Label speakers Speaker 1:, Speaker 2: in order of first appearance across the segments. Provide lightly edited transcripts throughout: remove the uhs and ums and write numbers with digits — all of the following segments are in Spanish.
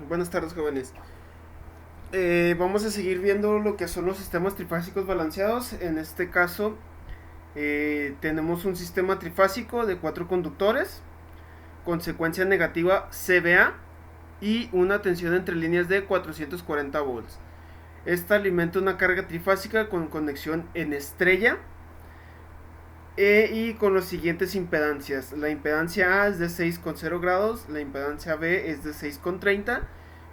Speaker 1: Buenas tardes, jóvenes. Vamos a seguir viendo lo que son los sistemas trifásicos balanceados. En este caso, tenemos un sistema trifásico de 4 conductores con secuencia negativa CBA y una tensión entre líneas de 440 volts. Esta alimenta una carga trifásica con conexión en estrella y con las siguientes impedancias. La impedancia A es de 6,0 grados, la impedancia B es de 6,30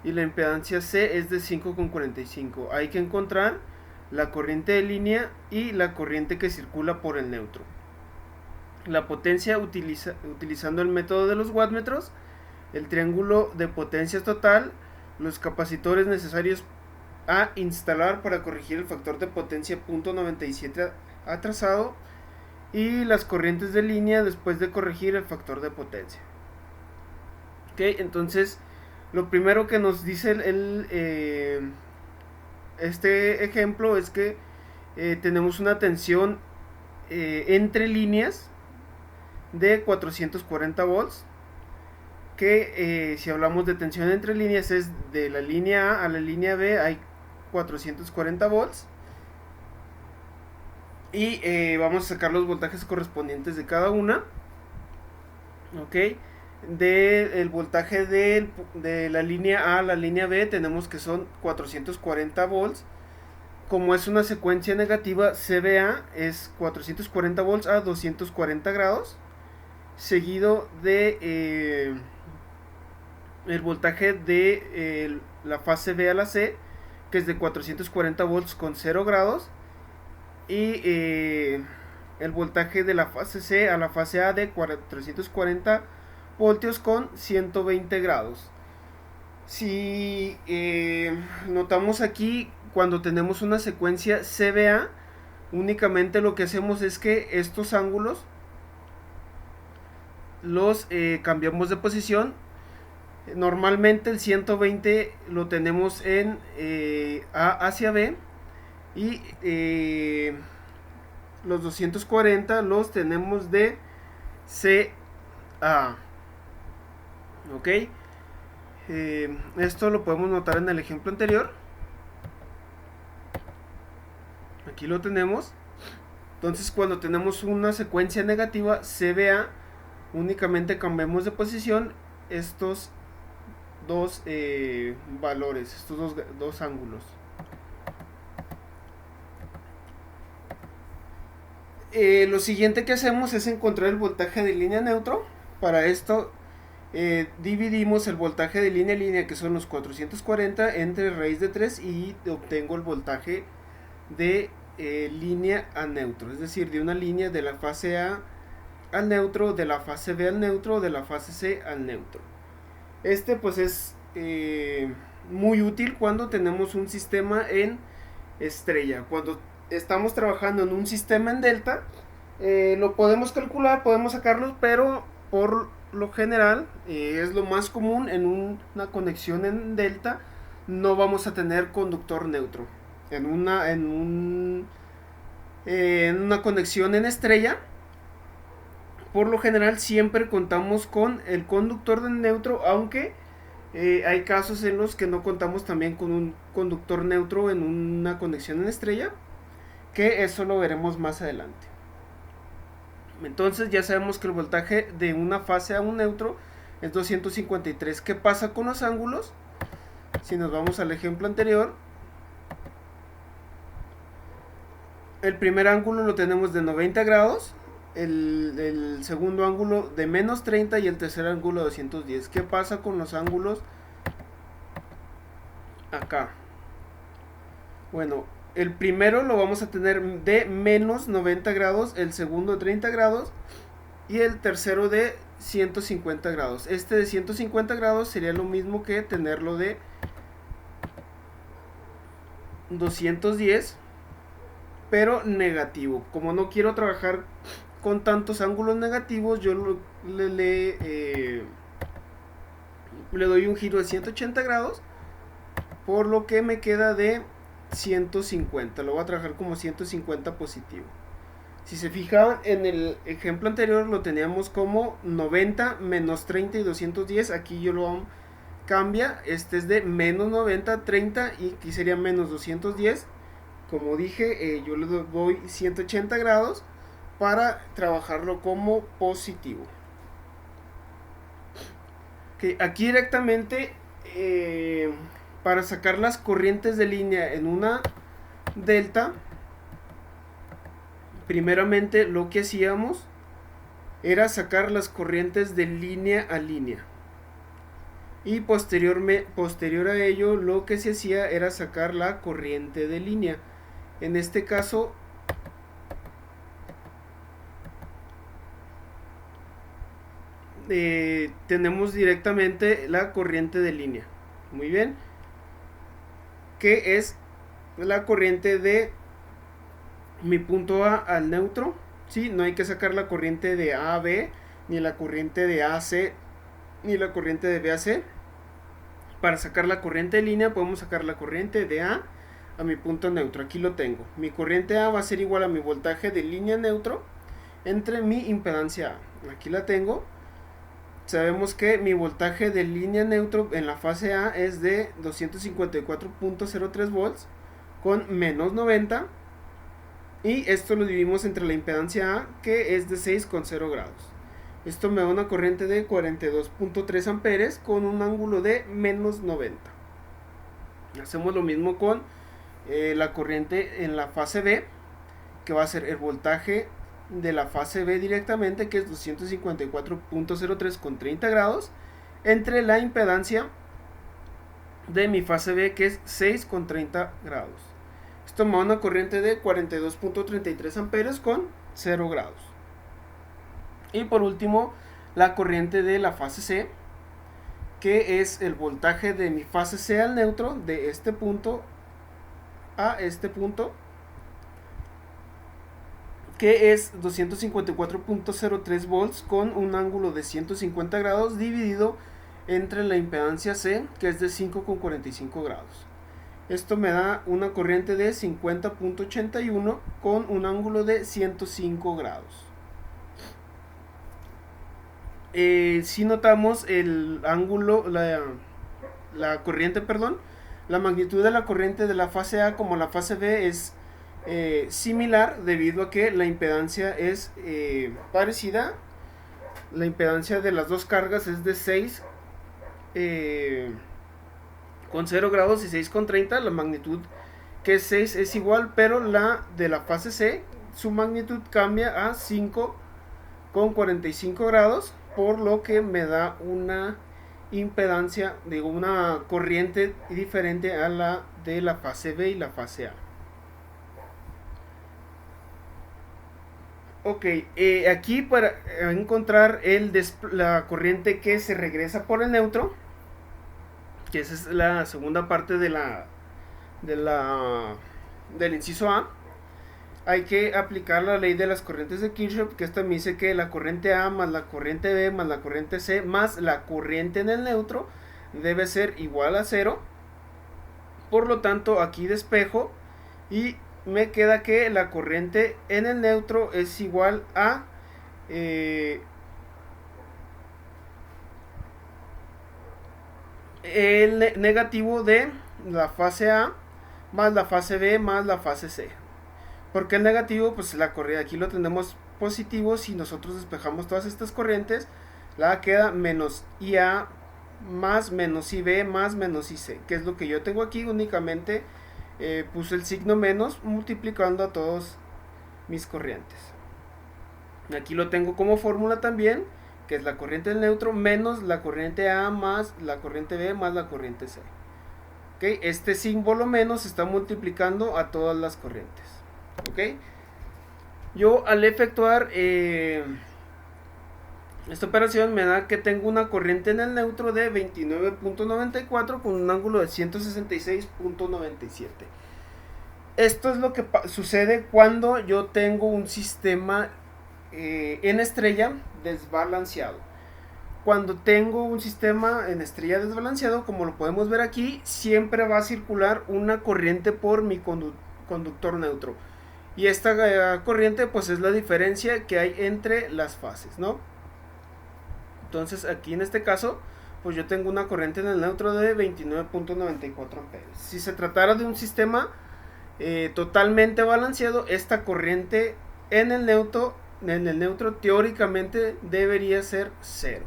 Speaker 1: y la impedancia C es de 5,45. Hay que encontrar la corriente de línea y la corriente que circula por el neutro. La potencia utilizando el método de los wattmetros, el triángulo de potencias total, los capacitores necesarios a instalar para corregir el factor de potencia .97 atrasado y las corrientes de línea después de corregir el factor de potencia. Ok, entonces lo primero que nos dice este ejemplo es que tenemos una tensión entre líneas de 440 volts, que si hablamos de tensión entre líneas es de la línea A la línea B, hay 440 volts. Y vamos a sacar los voltajes correspondientes de cada una. Ok. Del voltaje de la línea A a la línea B tenemos que son 440 volts. Como es una secuencia negativa, CBA es 440 volts a 240 grados. Seguido de el voltaje de la fase B a la C, que es de 440 volts con 0 grados. Y el voltaje de la fase C a la fase A de 440 voltios con 120 grados. Si notamos aquí, cuando tenemos una secuencia CBA, únicamente lo que hacemos es que estos ángulos los cambiamos de posición. Normalmente el 120 lo tenemos en A hacia B y los 240 los tenemos de C a. Ok. Esto lo podemos notar en el ejemplo anterior. Aquí lo tenemos. Entonces, cuando tenemos una secuencia negativa CBA, únicamente cambiamos de posición estos dos valores, estos dos ángulos. Lo siguiente que hacemos es encontrar el voltaje de línea neutro. Para esto dividimos el voltaje de línea a línea, que son los 440, entre raíz de 3 y obtengo el voltaje de línea a neutro, es decir, de una línea de la fase A al neutro, de la fase B al neutro, de la fase C al neutro. Este pues es muy útil cuando tenemos un sistema en estrella. Cuando estamos trabajando en un sistema en delta, lo podemos calcular, podemos sacarlo, pero por lo general es lo más común en una conexión en delta. No vamos a tener conductor neutro. En una conexión en estrella, por lo general siempre contamos con el conductor de neutro, aunque hay casos en los que no contamos también con un conductor neutro en una conexión en estrella, que eso lo veremos más adelante. Entonces ya sabemos que el voltaje de una fase a un neutro es 253. ¿Qué pasa con los ángulos? Si nos vamos al ejemplo anterior, el primer ángulo lo tenemos de 90 grados, el segundo ángulo de menos 30 y el tercer ángulo de 210. ¿Qué pasa con los ángulos acá? Bueno, el primero lo vamos a tener de menos 90 grados, el segundo de 30 grados y el tercero de 150 grados. Este de 150 grados sería lo mismo que tenerlo de 210, pero negativo. Como no quiero trabajar con tantos ángulos negativos, yo le doy un giro de 180 grados, por lo que me queda de 150. Lo voy a trabajar como 150 positivo. Si se fijaban en el ejemplo anterior, lo teníamos como 90 menos 30 y 210. Aquí yo lo cambia, este es de menos 90 a 30 y aquí sería menos 210. Como dije, yo le doy 180 grados para trabajarlo como positivo. Okay, aquí directamente para sacar las corrientes de línea en una delta, primeramente lo que hacíamos era sacar las corrientes de línea a línea. Y posterior a ello lo que se hacía era sacar la corriente de línea. En este caso tenemos directamente la corriente de línea. Muy bien. Que es la corriente de mi punto A al neutro. ¿Sí? No hay que sacar la corriente de A a B, ni la corriente de A a C, ni la corriente de B a C. Para sacar la corriente de línea podemos sacar la corriente de A a mi punto neutro. Aquí lo tengo. Mi corriente A va a ser igual a mi voltaje de línea neutro entre mi impedancia A. Aquí la tengo. Sabemos que mi voltaje de línea neutro en la fase A es de 254.03 volts con menos 90. Y esto lo dividimos entre la impedancia A, que es de 6,0 grados. Esto me da una corriente de 42.3 amperes con un ángulo de menos 90. Hacemos lo mismo con la corriente en la fase B, que va a ser el voltaje de la fase B directamente, que es 254.03 con 30 grados, entre la impedancia de mi fase B, que es 6,30 grados. Esto me da una corriente de 42.33 amperes con 0 grados. Y por último, la corriente de la fase C, que es el voltaje de mi fase C al neutro, de este punto a este punto, que es 254.03 volts con un ángulo de 150 grados dividido entre la impedancia C, que es de 5,45 grados. Esto me da una corriente de 50.81 con un ángulo de 105 grados. Si notamos el ángulo, la corriente, perdón, la magnitud de la corriente de la fase A como la fase B es similar, debido a que la impedancia es parecida. La impedancia de las dos cargas es de 6 con 0 grados y 6,30. La magnitud, que es 6, es igual, pero la de la fase C, su magnitud cambia a 5,45 grados, por lo que me da una impedancia, digo, una corriente diferente a la de la fase B y la fase A. Ok, aquí para encontrar la corriente que se regresa por el neutro, que esa es la segunda parte del inciso A, hay que aplicar la ley de las corrientes de Kirchhoff, que esta me dice que la corriente A más la corriente B más la corriente C más la corriente en el neutro debe ser igual a 0. Por lo tanto, aquí despejo y me queda que la corriente en el neutro es igual a el negativo de la fase A más la fase B más la fase C. ¿Por qué el negativo? Pues la corriente aquí lo tenemos positivo. Si nosotros despejamos todas estas corrientes, la queda menos IA más menos IB más menos IC, que es lo que yo tengo aquí. Únicamente puse el signo menos multiplicando a todos mis corrientes. Aquí lo tengo como fórmula también, que es la corriente del neutro menos la corriente A más la corriente B más la corriente C. ¿Okay? Este símbolo menos está multiplicando a todas las corrientes. ¿Okay? Yo al efectuar esta operación me da que tengo una corriente en el neutro de 29.94 con un ángulo de 166.97. Esto es lo que sucede cuando yo tengo un sistema en estrella desbalanceado. Cuando tengo un sistema en estrella desbalanceado, como lo podemos ver aquí, siempre va a circular una corriente por mi conductor neutro. Y esta corriente pues es la diferencia que hay entre las fases, ¿no? Entonces aquí en este caso pues yo tengo una corriente en el neutro de 29.94 amperes. Si se tratara de un sistema totalmente balanceado, esta corriente en el neutro teóricamente debería ser 0.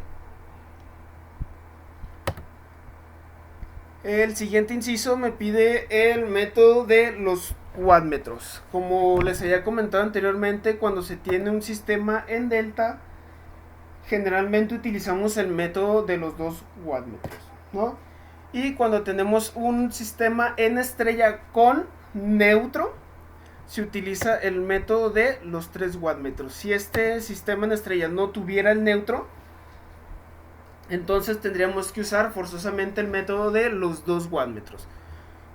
Speaker 1: El siguiente inciso me pide el método de los wattmetros. Como les había comentado anteriormente, cuando se tiene un sistema en delta, generalmente utilizamos el método de los 2 wattmetros, ¿no? Y cuando tenemos un sistema en estrella con neutro, se utiliza el método de los 3 wattmetros. Si este sistema en estrella no tuviera el neutro, entonces tendríamos que usar forzosamente el método de los 2 wattmetros.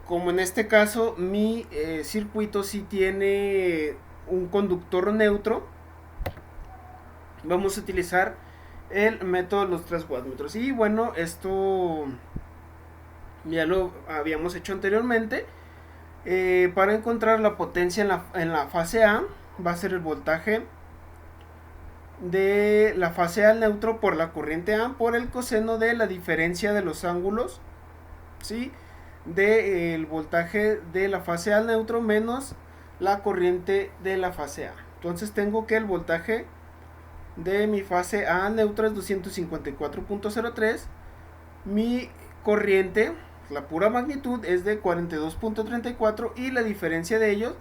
Speaker 1: Como en este caso mi circuito sí tiene un conductor neutro, vamos a utilizar el método de los 3 wattmetros. Y bueno, esto ya lo habíamos hecho anteriormente. Para encontrar la potencia en la fase A, va a ser el voltaje de la fase A al neutro por la corriente A por el coseno de la diferencia de los ángulos, ¿sí?, del voltaje de la fase A al neutro menos la corriente de la fase A. Entonces tengo que el voltaje de mi fase A al neutro es 254.03, mi corriente, la pura magnitud, es de 42.34 y la diferencia de ellos,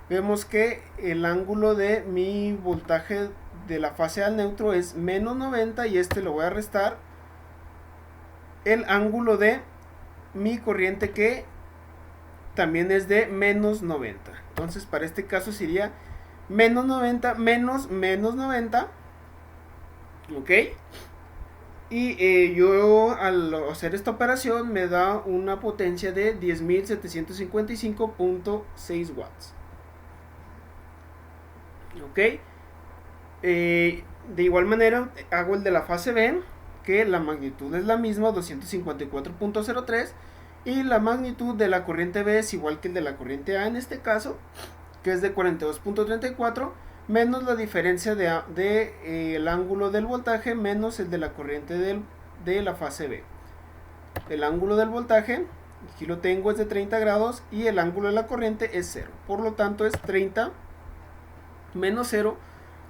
Speaker 1: vemos que el ángulo de mi voltaje de la fase al neutro es menos 90 y este lo voy a restar el ángulo de mi corriente, que también es de menos 90. Entonces para este caso sería menos 90 menos 90, ok. Y yo al hacer esta operación me da una potencia de 10.755.6 watts. Ok. De igual manera hago el de la fase B, que la magnitud es la misma, 254.03, y la magnitud de la corriente B es igual que el de la corriente A en este caso, que es de 42.34, menos la diferencia de el ángulo del voltaje menos el de la corriente de la fase B. El ángulo del voltaje, aquí lo tengo, es de 30 grados y el ángulo de la corriente es 0. Por lo tanto es 30 menos 0,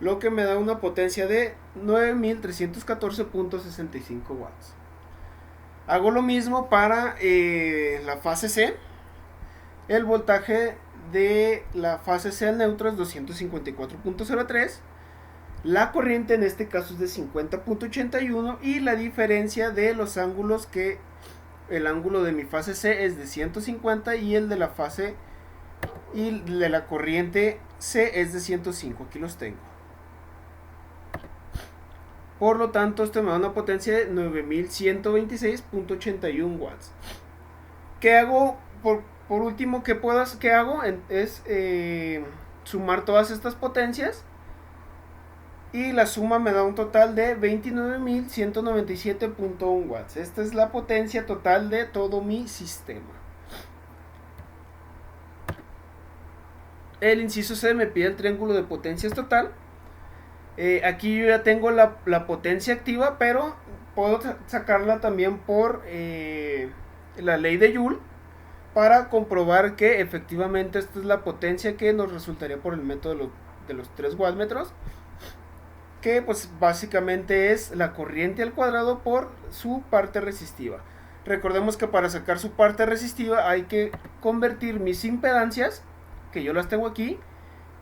Speaker 1: lo que me da una potencia de 9.314.65 watts. Hago lo mismo para la fase C. El voltaje de la fase C al neutro es 254.03. La corriente en este caso es de 50.81 y la diferencia de los ángulos, que el ángulo de mi fase C es de 150 y el de la fase y de la corriente C es de 105. Aquí los tengo. Por lo tanto, esto me da una potencia de 9126.81 watts. ¿Qué hago? Por último, ¿qué hago? Es sumar todas estas potencias. Y la suma me da un total de 29.197.1 watts. Esta es la potencia total de todo mi sistema. El inciso C me pide el triángulo de potencias total. Aquí yo ya tengo la potencia activa, pero puedo sacarla también por la ley de Joule para comprobar que efectivamente esta es la potencia que nos resultaría por el método de los 3 wattmetros, que pues básicamente es la corriente al cuadrado por su parte resistiva. Recordemos que para sacar su parte resistiva hay que convertir mis impedancias, que yo las tengo aquí,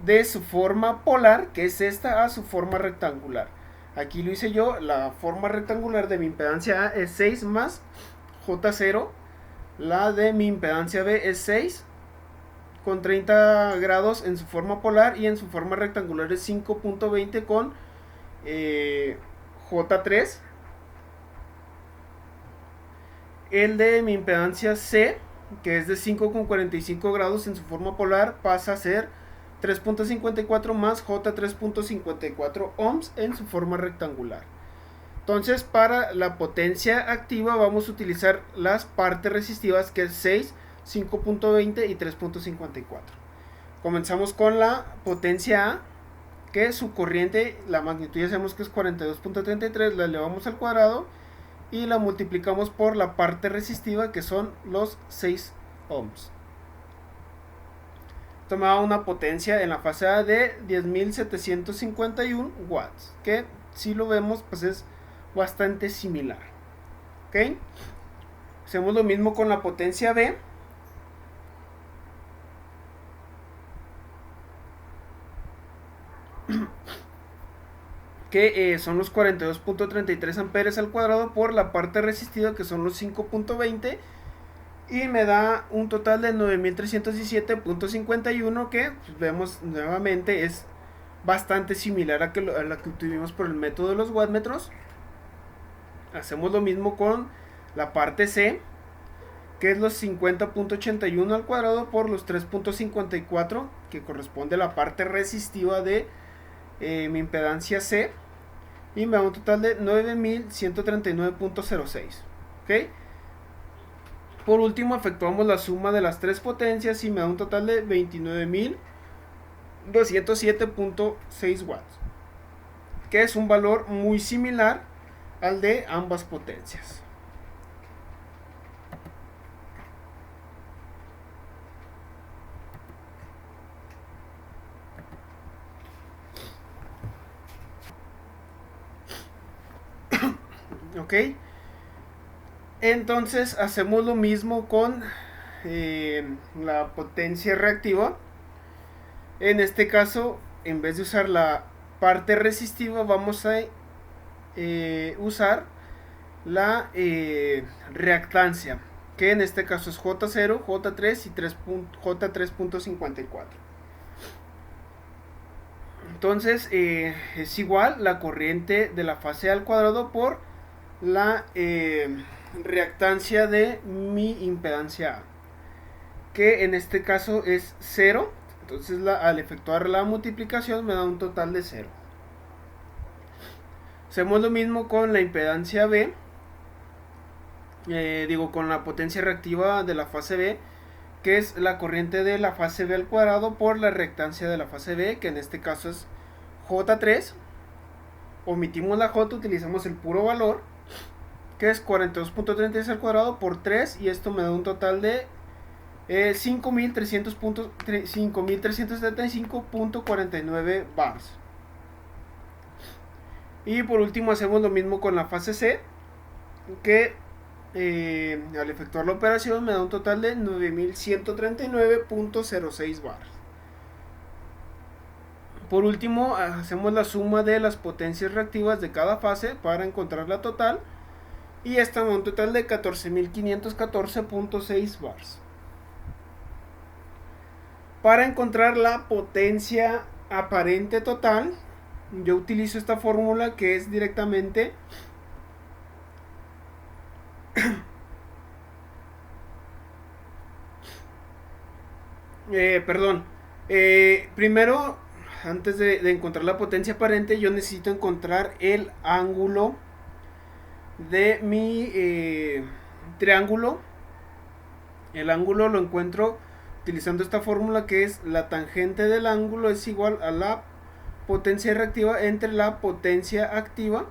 Speaker 1: de su forma polar, que es esta, a su forma rectangular. Aquí lo hice yo. La forma rectangular de mi impedancia A es 6 más J0. La de mi impedancia B es 6 con 30 grados en su forma polar, y en su forma rectangular es 5.20 con J3. El de mi impedancia C, que es de 5,45 grados en su forma polar, pasa a ser 3.54 más J3.54 ohms en su forma rectangular. Entonces, para la potencia activa vamos a utilizar las partes resistivas, que es 6, 5.20 y 3.54. Comenzamos con la potencia A, que su corriente, la magnitud ya sabemos que es 42.33, la elevamos al cuadrado y la multiplicamos por la parte resistiva, que son los 6 ohms. Esto me da una potencia en la fase A de 10.751 watts, que si lo vemos pues es bastante similar. ¿Ok? Hacemos lo mismo con la potencia B. Que son los 42.33 amperes al cuadrado por la parte resistiva, que son los 5.20, y me da un total de 9317.51, que pues, vemos nuevamente es bastante similar a la que obtuvimos por el método de los wattmetros. Hacemos lo mismo con la parte C, que es los 50.81 al cuadrado por los 3.54, que corresponde a la parte resistiva de mi impedancia C, y me da un total de 9139.06. ¿Ok? Por último efectuamos la suma de las tres potencias y me da un total de 29.207.6 watts, que es un valor muy similar al de ambas potencias. ¿Ok? Entonces hacemos lo mismo con la potencia reactiva. En este caso, en vez de usar la parte resistiva, vamos a usar la reactancia, que en este caso es J0, J3 y J3.54. Entonces es igual la corriente de la fase al cuadrado por la reactancia de mi impedancia A, que en este caso es 0. Entonces al efectuar la multiplicación me da un total de 0. Hacemos lo mismo con la impedancia B, con la potencia reactiva de la fase B, que es la corriente de la fase B al cuadrado por la reactancia de la fase B, que en este caso es J3. Omitimos la J, utilizamos el puro valor, que es 42.36 al cuadrado por 3, y esto me da un total de 5.375.49 bars. Y por último hacemos lo mismo con la fase C, que al efectuar la operación me da un total de 9.139.06 bars. Por último hacemos la suma de las potencias reactivas de cada fase para encontrar la total, y esta me da un total de 14.514.6 bars. Para encontrar la potencia aparente total, yo utilizo esta fórmula, que es directamente primero, antes de encontrar la potencia aparente, yo necesito encontrar el ángulo de mi triángulo. El ángulo lo encuentro utilizando esta fórmula, que es la tangente del ángulo es igual a la potencia reactiva entre la potencia activa,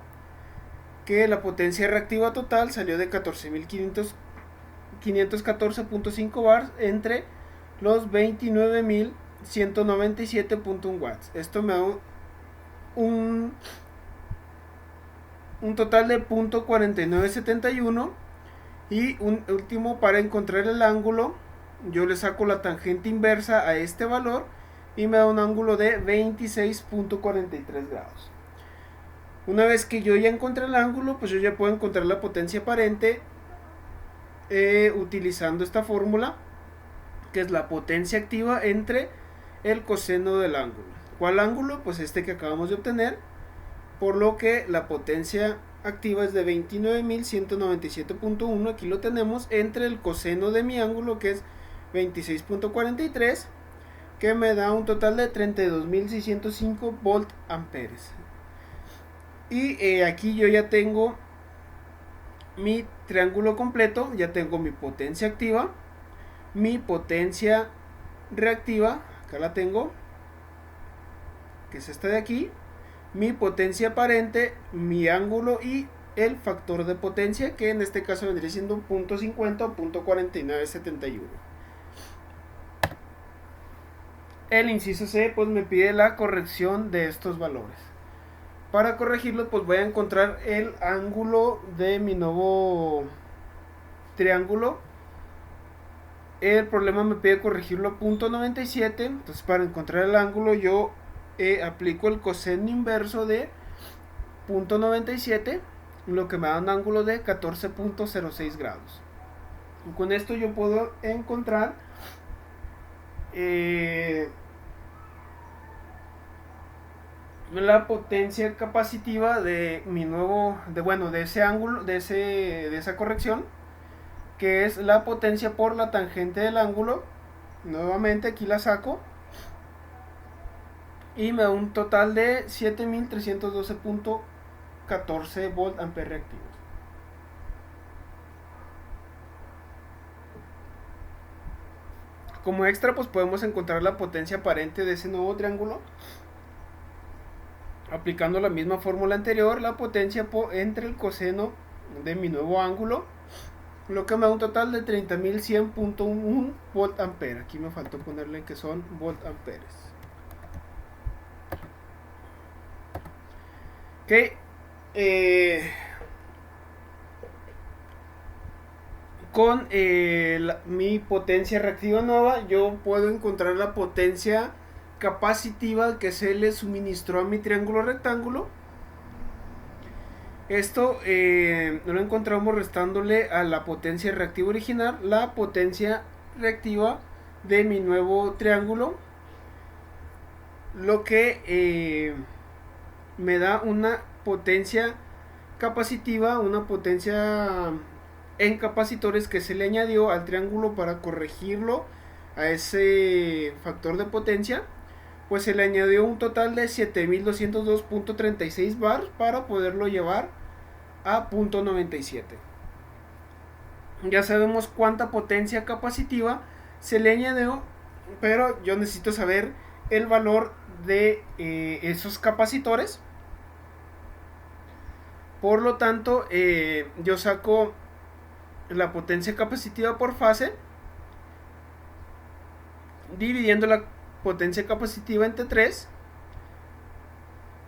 Speaker 1: que la potencia reactiva total salió de 14.514.5 bars entre los 29.197.1 watts. Esto me da un total de 0.4971. Y un último, para encontrar el ángulo, yo le saco la tangente inversa a este valor y me da un ángulo de 26.43 grados. Una vez que yo ya encontré el ángulo, pues yo ya puedo encontrar la potencia aparente utilizando esta fórmula, que es la potencia activa entre el coseno del ángulo. ¿Cuál ángulo? Pues este que acabamos de obtener, por lo que la potencia activa es de 29.197.1, aquí lo tenemos, entre el coseno de mi ángulo, que es 26.43, que me da un total de 32.605 volt amperes. Y aquí yo ya tengo mi triángulo completo, ya tengo mi potencia activa, mi potencia reactiva, acá la tengo, que es esta de aquí, mi potencia aparente, mi ángulo y el factor de potencia, que en este caso vendría siendo .50 o .4971. El inciso C pues me pide la corrección de estos valores. Para corregirlo pues voy a encontrar el ángulo de mi nuevo triángulo. El problema me pide corregirlo a .97, entonces para encontrar el ángulo yo aplico el coseno inverso de .97, lo que me da un ángulo de 14.06 grados. Y con esto yo puedo encontrar la potencia capacitiva de mi nuevo, de ese ángulo, de esa corrección, que es la potencia por la tangente del ángulo. Nuevamente aquí la saco y me da un total de 7312.14 volt ampere reactivos. Como extra pues podemos encontrar la potencia aparente de ese nuevo triángulo aplicando la misma fórmula anterior, la potencia entre el coseno de mi nuevo ángulo, lo que me da un total de 30.100.1 volt ampere. Aquí me faltó ponerle que son volt amperes. Ok, con mi potencia reactiva nueva yo puedo encontrar la potencia capacitiva que se le suministró a mi triángulo rectángulo. Esto lo encontramos restándole a la potencia reactiva original la potencia reactiva de mi nuevo triángulo, lo que me da una potencia capacitiva, una potencia en capacitores que se le añadió al triángulo para corregirlo a ese factor de potencia. Pues se le añadió un total de 7202.36 bar para poderlo llevar a .97. Ya sabemos cuánta potencia capacitiva se le añadió, pero yo necesito saber el valor de esos capacitores. Por lo tanto, yo saco la potencia capacitiva por fase, dividiendo la potencia capacitiva entre 3.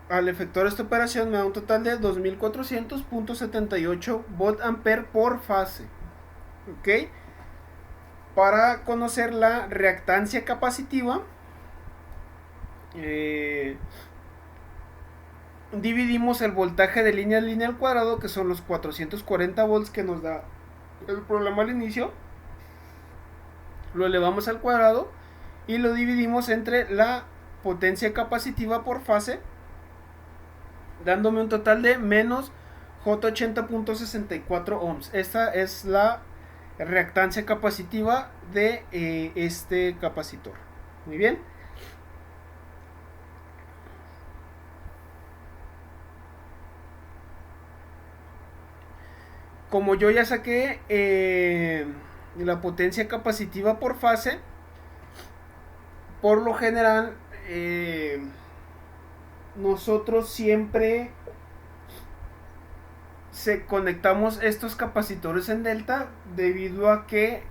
Speaker 1: Al efectuar esta operación me da un total de 2400.78 volt ampere por fase. Ok, para conocer la reactancia capacitiva, dividimos el voltaje de línea a línea al cuadrado, que son los 440 volts que nos da el problema al inicio, lo elevamos al cuadrado y lo dividimos entre la potencia capacitiva por fase, dándome un total de menos J80.64 ohms. Esta es la reactancia capacitiva de este capacitor. Muy bien. Como yo ya saqué la potencia capacitiva por fase, por lo general nosotros siempre conectamos estos capacitores en delta, debido a que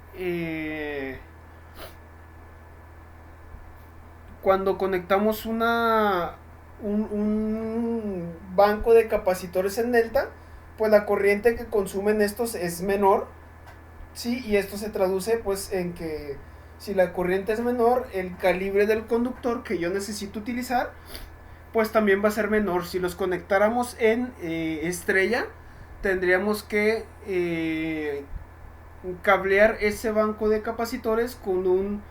Speaker 1: cuando conectamos un banco de capacitores en delta, pues la corriente que consumen estos es menor, ¿sí? Y esto se traduce pues en que si la corriente es menor, el calibre del conductor que yo necesito utilizar pues también va a ser menor. Si los conectáramos en estrella, tendríamos que cablear ese banco de capacitores con un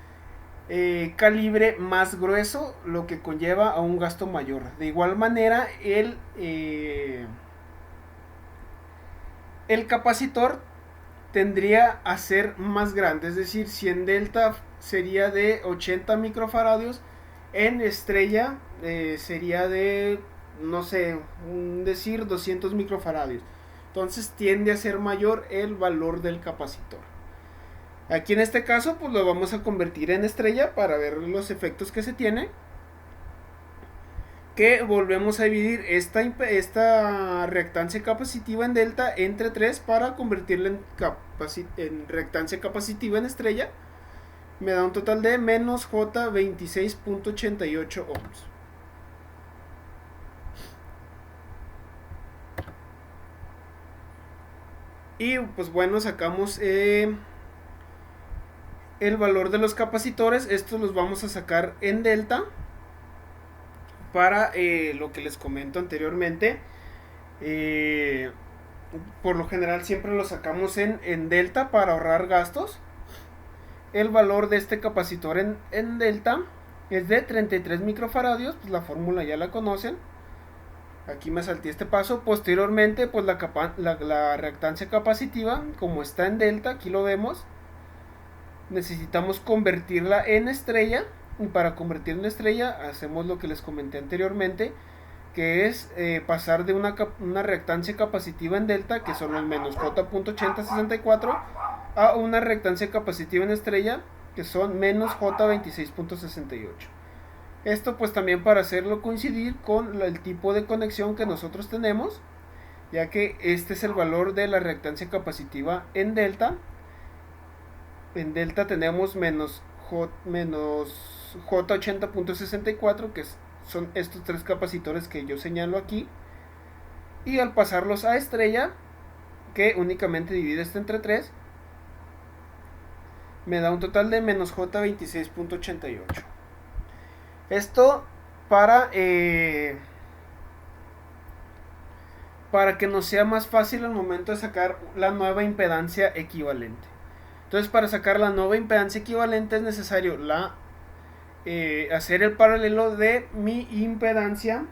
Speaker 1: calibre más grueso, lo que conlleva a un gasto mayor. De igual manera, el capacitor tendría a ser más grande, es decir, si en delta sería de 80 microfaradios, en estrella sería de, no sé, decir 200 microfaradios. Entonces tiende a ser mayor el valor del capacitor. Aquí en este caso pues lo vamos a convertir en estrella para ver los efectos que se tiene. que volvemos a dividir esta reactancia capacitiva en delta entre 3 para convertirla en reactancia capacitiva en estrella. Me da un total de menos J 26.88 ohms. Y pues bueno, sacamos el valor de los capacitores. Estos los vamos a sacar en delta para lo que les comento anteriormente. Por lo general siempre lo sacamos en delta para ahorrar gastos. El valor de este capacitor en delta es de 33 microfaradios, pues la fórmula ya la conocen. Aquí me salté este paso. Posteriormente, pues la reactancia capacitiva, como está en delta, aquí lo vemos, necesitamos convertirla en estrella. Y para convertirla en estrella hacemos lo que les comenté anteriormente, que es pasar de una reactancia capacitiva en delta, que son los menos J.8064, a una reactancia capacitiva en estrella, que son menos J26.68. Esto pues también para hacerlo coincidir con el tipo de conexión que nosotros tenemos, ya que este es el valor de la reactancia capacitiva en delta. En delta tenemos menos J80.64, que son estos tres capacitores que yo señalo aquí. Y al pasarlos a estrella, que únicamente divide esto entre 3, me da un total de menos J26.88. Esto para que nos sea más fácil al momento de sacar la nueva impedancia equivalente. Entonces, para sacar la nueva impedancia equivalente es necesario hacer el paralelo de mi impedancia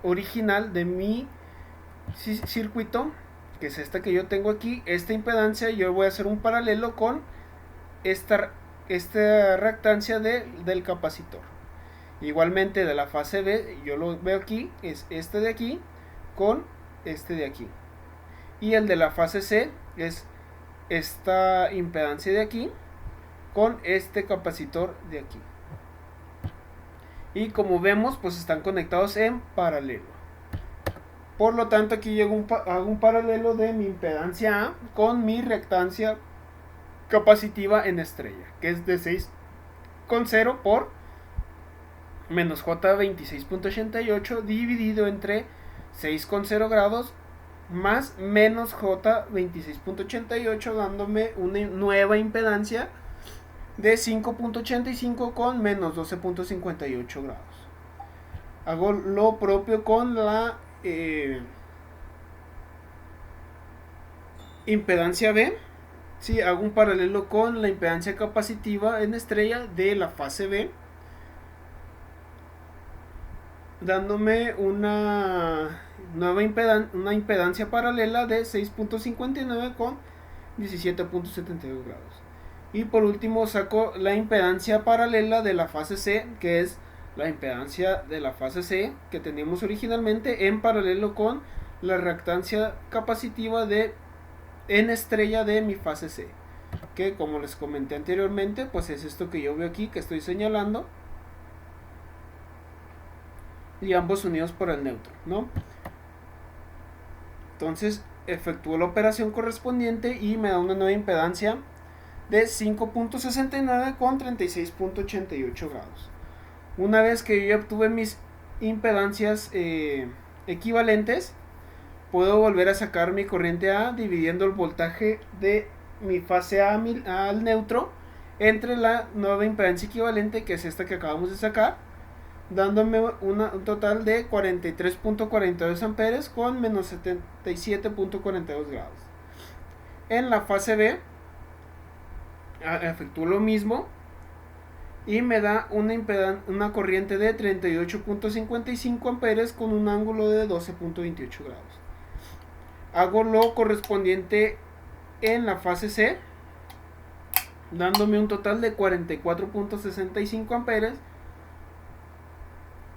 Speaker 1: original, de mi circuito, que es esta que yo tengo aquí. Esta impedancia yo voy a hacer un paralelo con esta reactancia del capacitor. Igualmente de la fase B, yo lo veo aquí, es este de aquí con este de aquí. Y el de la fase C es esta impedancia de aquí con este capacitor de aquí. Y como vemos, pues están conectados en paralelo. Por lo tanto, aquí hago un paralelo de mi impedancia A con mi reactancia capacitiva en estrella, que es de 6,0 por menos J26.88 dividido entre 6,0 grados más menos J26.88, dándome una nueva impedancia de 5.85 con menos 12.58 grados. Hago lo propio con la impedancia B. Sí, hago un paralelo con la impedancia capacitiva en estrella de la fase B, dándome una nueva impedancia paralela de 6.59 con 17.72 grados. Y por último saco la impedancia paralela de la fase C, que es la impedancia de la fase C que teníamos originalmente en paralelo con la reactancia capacitiva en estrella de mi fase C, que como les comenté anteriormente, pues es esto que yo veo aquí, que estoy señalando, y ambos unidos por el neutro, ¿no? Entonces efectúo la operación correspondiente y me da una nueva impedancia de 5.69 con 36.88 grados. Una vez que yo ya obtuve mis impedancias equivalentes, puedo volver a sacar mi corriente A dividiendo el voltaje de mi fase A al neutro entre la nueva impedancia equivalente, que es esta que acabamos de sacar, dándome un total de 43.42 amperes con menos 77.42 grados. En la fase B efectúo lo mismo y me da una corriente de 38.55 amperes con un ángulo de 12.28 grados. Hago lo correspondiente en la fase C, dándome un total de 44.65 amperes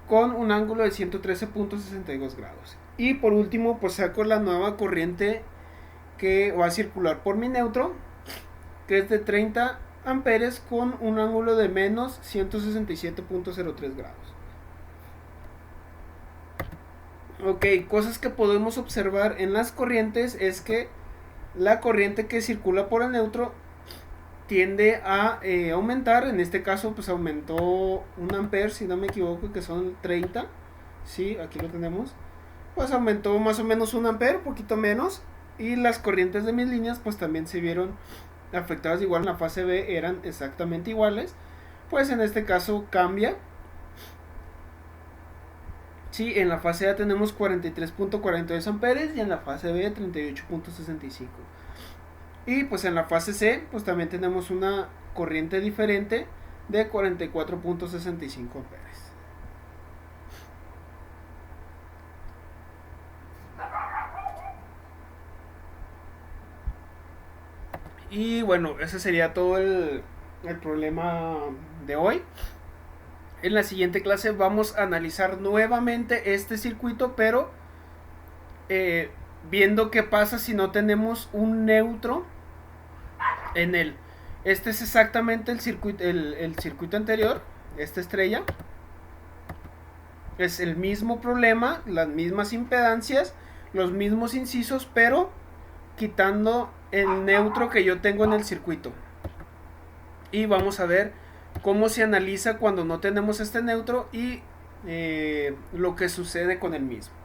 Speaker 1: con un ángulo de 113.62 grados. Y por último, pues saco la nueva corriente que va a circular por mi neutro, que es de 30 amperes con un ángulo de menos 167.03 grados. Ok, cosas que podemos observar en las corrientes es que la corriente que circula por el neutro tiende a aumentar. En este caso pues aumentó 1 ampere, si no me equivoco, que son 30. Sí, aquí lo tenemos. Pues aumentó más o menos 1 ampere, un poquito menos. Y las corrientes de mis líneas pues también se vieron afectadas igual. En la fase B eran exactamente iguales. Pues en este caso cambia. Sí, en la fase A tenemos 43.42 amperes y en la fase B 38.65. Y pues en la fase C pues también tenemos una corriente diferente de 44.65 amperes. Y bueno, ese sería todo el problema de hoy. En la siguiente clase vamos a analizar nuevamente este circuito, pero viendo qué pasa si no tenemos un neutro en él. Este es exactamente el circuito anterior, esta estrella. Es el mismo problema, las mismas impedancias, los mismos incisos, pero quitando el neutro que yo tengo en el circuito. Y vamos a ver cómo se analiza cuando no tenemos este neutro y lo que sucede con el mismo.